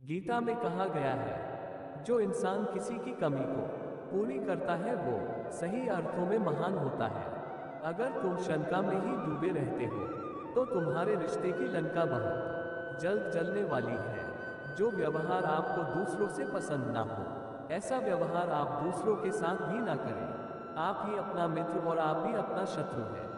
गीता में कहा गया है, जो इंसान किसी की कमी को पूरी करता है वो सही अर्थों में महान होता है। अगर तुम शंका में ही डूबे रहते हो तो तुम्हारे रिश्ते की लंका बहुत जल्द जलने वाली है। जो व्यवहार आपको दूसरों से पसंद ना हो, ऐसा व्यवहार आप दूसरों के साथ भी ना करें। आप ही अपना मित्र और आप ही अपना शत्रु है,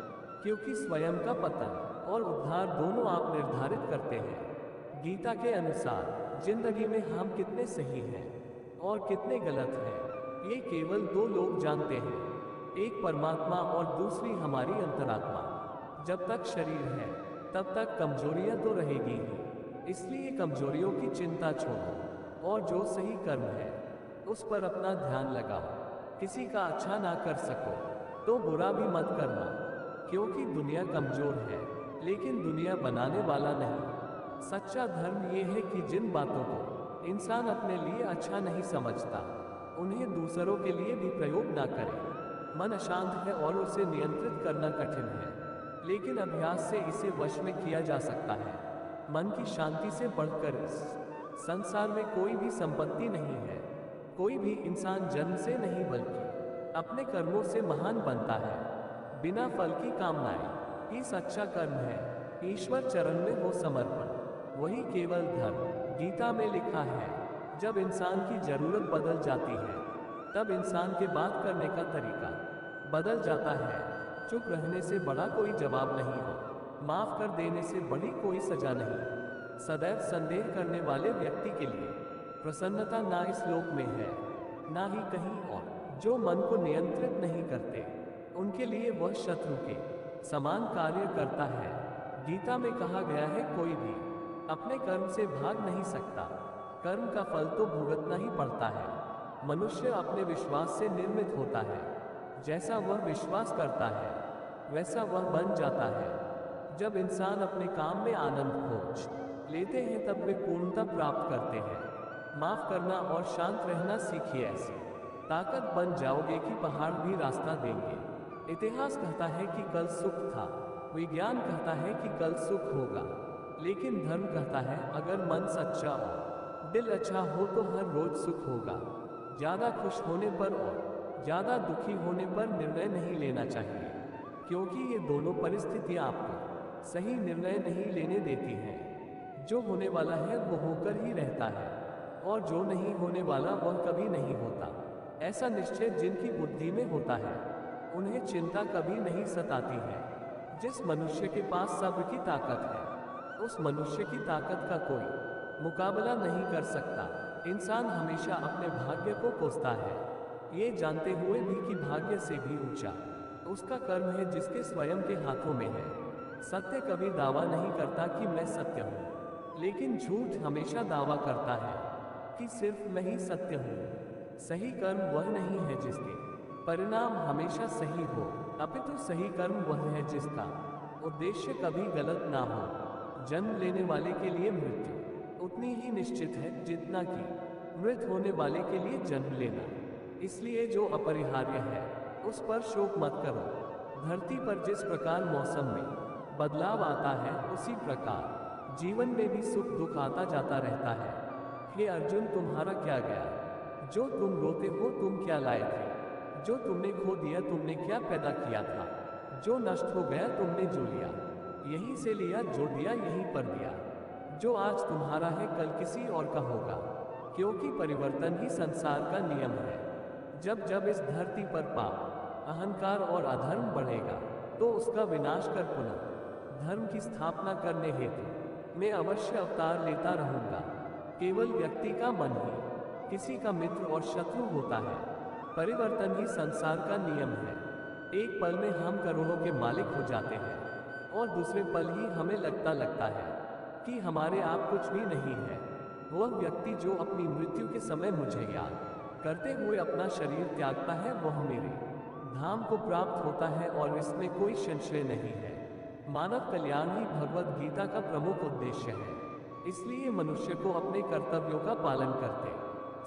क्योंकि स्वयं का पतन और उद्धार दोनों आप निर्धारित करते हैं। गीता के अनुसार जिंदगी में हम कितने सही हैं और कितने गलत हैं, ये केवल दो लोग जानते हैं, एक परमात्मा और दूसरी हमारी अंतरात्मा। जब तक शरीर है तब तक कमजोरियां तो रहेगी ही, इसलिए कमजोरियों की चिंता छोड़ो और जो सही कर्म है उस पर अपना ध्यान लगाओ। किसी का अच्छा ना कर सको तो बुरा भी मत करना, क्योंकि दुनिया कमजोर है लेकिन दुनिया बनाने वाला नहीं। सच्चा धर्म ये है कि जिन बातों को इंसान अपने लिए अच्छा नहीं समझता उन्हें दूसरों के लिए भी प्रयोग ना करे। मन अशांत है और उसे नियंत्रित करना कठिन है, लेकिन अभ्यास से इसे वश में किया जा सकता है। मन की शांति से बढ़कर इस संसार में कोई भी संपत्ति नहीं है। कोई भी इंसान जन्म से नहीं बल्कि अपने कर्मों से महान बनता है। बिना फल की कामनाएं ही सच्चा कर्म है। ईश्वर चरण में हो समर्पण, वही केवल धर्म। गीता में लिखा है, जब इंसान की जरूरत बदल जाती है तब इंसान के बात करने का तरीका बदल जाता है। चुप रहने से बड़ा कोई जवाब नहीं हो, माफ कर देने से बड़ी कोई सजा नहीं। सदैव संदेह करने वाले व्यक्ति के लिए प्रसन्नता ना इस लोक में है ना ही कहीं और। जो मन को नियंत्रित नहीं करते उनके लिए वह शत्रु के समान कार्य करता है। गीता में कहा गया है, कोई भी अपने कर्म से भाग नहीं सकता, कर्म का फल तो भुगतना ही पड़ता है। मनुष्य अपने विश्वास से निर्मित होता है, जैसा वह विश्वास करता है वैसा वह बन जाता है। जब इंसान अपने काम में आनंद खोज लेते हैं तब वे पूर्णता प्राप्त करते हैं। माफ करना और शांत रहना सीखिए, ऐसी ताकत बन जाओगे कि पहाड़ भी रास्ता देंगे। इतिहास कहता है कि कल सुख था, विज्ञान कहता है कि कल सुख होगा, लेकिन धर्म कहता है अगर मन सच्चा हो, दिल अच्छा हो तो हर रोज सुख होगा। ज्यादा खुश होने पर और ज्यादा दुखी होने पर निर्णय नहीं लेना चाहिए, क्योंकि ये दोनों परिस्थितियां आपको सही निर्णय नहीं लेने देती हैं। जो होने वाला है वो होकर ही रहता है और जो नहीं होने वाला वह कभी नहीं होता। ऐसा निश्चय जिनकी बुद्धि में होता है उन्हें चिंता कभी नहीं सताती है। जिस मनुष्य के पास सब्र की ताकत है उस मनुष्य की ताकत का कोई मुकाबला नहीं कर सकता। इंसान हमेशा अपने भाग्य को कोसता है, ये जानते हुए भी कि भाग्य से भी ऊंचा उसका कर्म है जिसके स्वयं के हाथों में है। सत्य कभी दावा नहीं करता कि मैं सत्य हूँ, लेकिन झूठ हमेशा दावा करता है कि सिर्फ मैं ही सत्य हूँ। सही कर्म वह नहीं है जिसके परिणाम हमेशा सही हो, अपितु सही कर्म वह है जिसका उद्देश्य कभी गलत ना हो। जन्म लेने वाले के लिए मृत्यु उतनी ही निश्चित है जितना कि मृत होने वाले के लिए जन्म लेना। इसलिए जो अपरिहार्य है उस पर शोक मत करो। धरती पर जिस प्रकार मौसम में बदलाव आता है उसी प्रकार जीवन में भी सुख दुख आता जाता रहता है। हे अर्जुन, तुम्हारा क्या गया? जो तुम रोते हो तुम क्या लाए थे? जो तुमने खो दिया तुमने क्या पैदा किया था? जो नष्ट हो गया तुमने जो लिया यहीं से लिया, जो दिया यहीं पर दिया। जो आज तुम्हारा है कल किसी और का होगा, क्योंकि परिवर्तन ही संसार का नियम है। जब जब इस धरती पर पाप, अहंकार और अधर्म बढ़ेगा तो उसका विनाश कर पुनः धर्म की स्थापना करने हेतु मैं अवश्य अवतार लेता रहूंगा। केवल व्यक्ति का मन ही किसी का मित्र और शत्रु होता है। परिवर्तन ही संसार का नियम है। एक पल में हम करोड़ों के मालिक हो जाते हैं और दूसरे पल ही हमें लगता है कि हमारे आप कुछ भी नहीं है। वह व्यक्ति जो अपनी मृत्यु के समय मुझे याद करते हुए अपना शरीर त्यागता है वह मेरे धाम को प्राप्त होता है और इसमें कोई संशय नहीं है। मानव कल्याण ही भगवत गीता का प्रमुख उद्देश्य है। इसलिए मनुष्य को अपने कर्तव्यों का पालन करते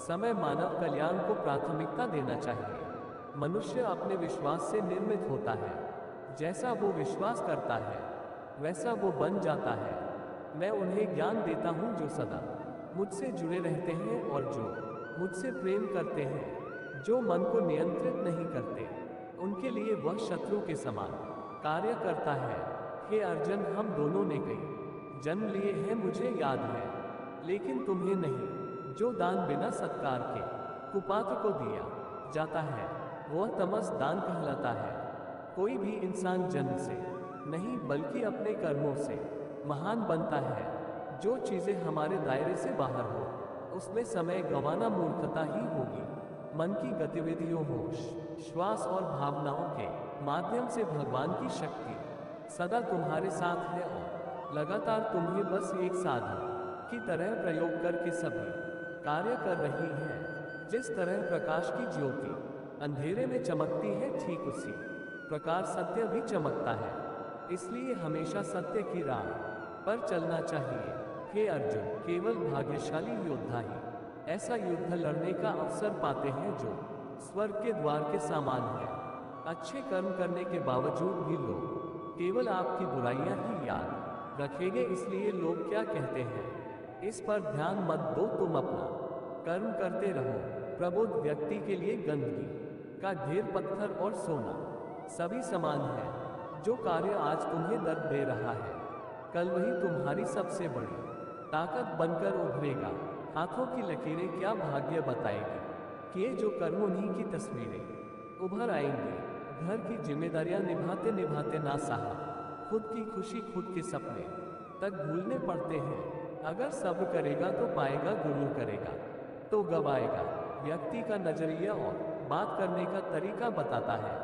समय मानव कल्याण को प्राथमिकता देना चाहिए। मनुष्य अपने विश्वास से निर्मित होता है, जैसा वो विश्वास करता है वैसा वो बन जाता है। मैं उन्हें ज्ञान देता हूँ जो सदा मुझसे जुड़े रहते हैं और जो मुझसे प्रेम करते हैं, जो मन को नियंत्रित नहीं करते, उनके लिए वह शत्रु के समान कार्य करता है। हे अर्जुन, हम दोनों ने कई जन्म लिए हैं, मुझे याद है, लेकिन तुम्हें नहीं। जो दान बिना सत्कार के कुपात्र को दिया जाता है, वह तमस दान कहलाता है। कोई भी इंसान जन्म से नहीं बल्कि अपने कर्मों से महान बनता है। जो चीजें हमारे दायरे से बाहर हो, उसमें समय गंवाना मूर्खता ही होगी। मन की गतिविधियों हो, श्वास और भावनाओं के माध्यम से भगवान की शक्ति सदा तुम्हारे साथ है और लगातार तुम्हें बस एक साधन की तरह प्रयोग करके सभी कार्य कर रही है। जिस तरह प्रकाश की ज्योति अंधेरे में चमकती है, ठीक उसी प्रकार सत्य भी चमकता है। इसलिए हमेशा सत्य की राह पर चलना चाहिए। हे अर्जुन, केवल भाग्यशाली योद्धा ही ऐसा युद्ध लड़ने का अवसर पाते हैं जो स्वर्ग के द्वार के समान है। अच्छे कर्म करने के बावजूद भी लोग केवल आपकी बुराइयां ही याद रखेंगे। इसलिए लोग क्या कहते हैं, इस पर ध्यान मत दो, तुम अपना कर्म करते रहो। प्रबुद्ध व्यक्ति के लिए गंदगी का ढेर, पत्थर और सोना सभी समान है। जो कार्य आज तुम्हें दर्द दे रहा है, कल वही तुम्हारी सबसे बड़ी ताकत बनकर उभरेगा। हाथों की लकीरें क्या भाग्य बताएगी, किए जो कर्म उन्हीं की तस्वीरें उभर आएंगी। घर की जिम्मेदारियां निभाते निभाते ना सहा, खुद की खुशी खुद के सपने तक भूलने पड़ते हैं। अगर सब्र करेगा तो पाएगा, गुरूर करेगा तो गवाएगा। व्यक्ति का नजरिया और बात करने का तरीका बताता है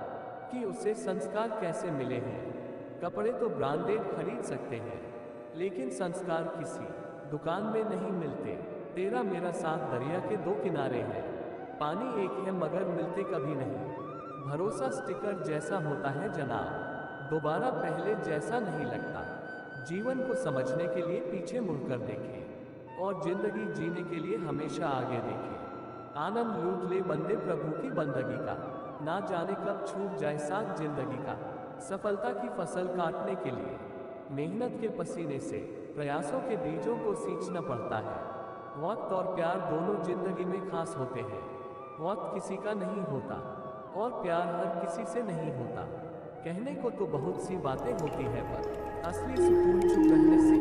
कि उसे संस्कार कैसे मिले हैं। कपड़े तो ब्रांडेड खरीद सकते हैं, लेकिन संस्कार किसी दुकान में नहीं मिलते। तेरा मेरा साथ दरिया के दो किनारे हैं, पानी एक है मगर मिलते कभी नहीं। भरोसा स्टिकर जैसा होता है जनाब, दोबारा पहले जैसा नहीं लगता। जीवन को समझने के लिए पीछे मुड़कर देखें और जिंदगी जीने के लिए हमेशा आगे देखें। आनंद लूट ले बंदे प्रभु की बंदगी का, ना जाने कब छूट जाए साथ जिंदगी का। सफलता की फसल काटने के लिए मेहनत के पसीने से प्रयासों के बीजों को सींचना पड़ता है। वक्त और प्यार दोनों जिंदगी में खास होते हैं। वक्त किसी का नहीं होता और प्यार हर किसी से नहीं होता। कहने को तो बहुत सी बातें होती है, पर असली सुकून चुप रहने से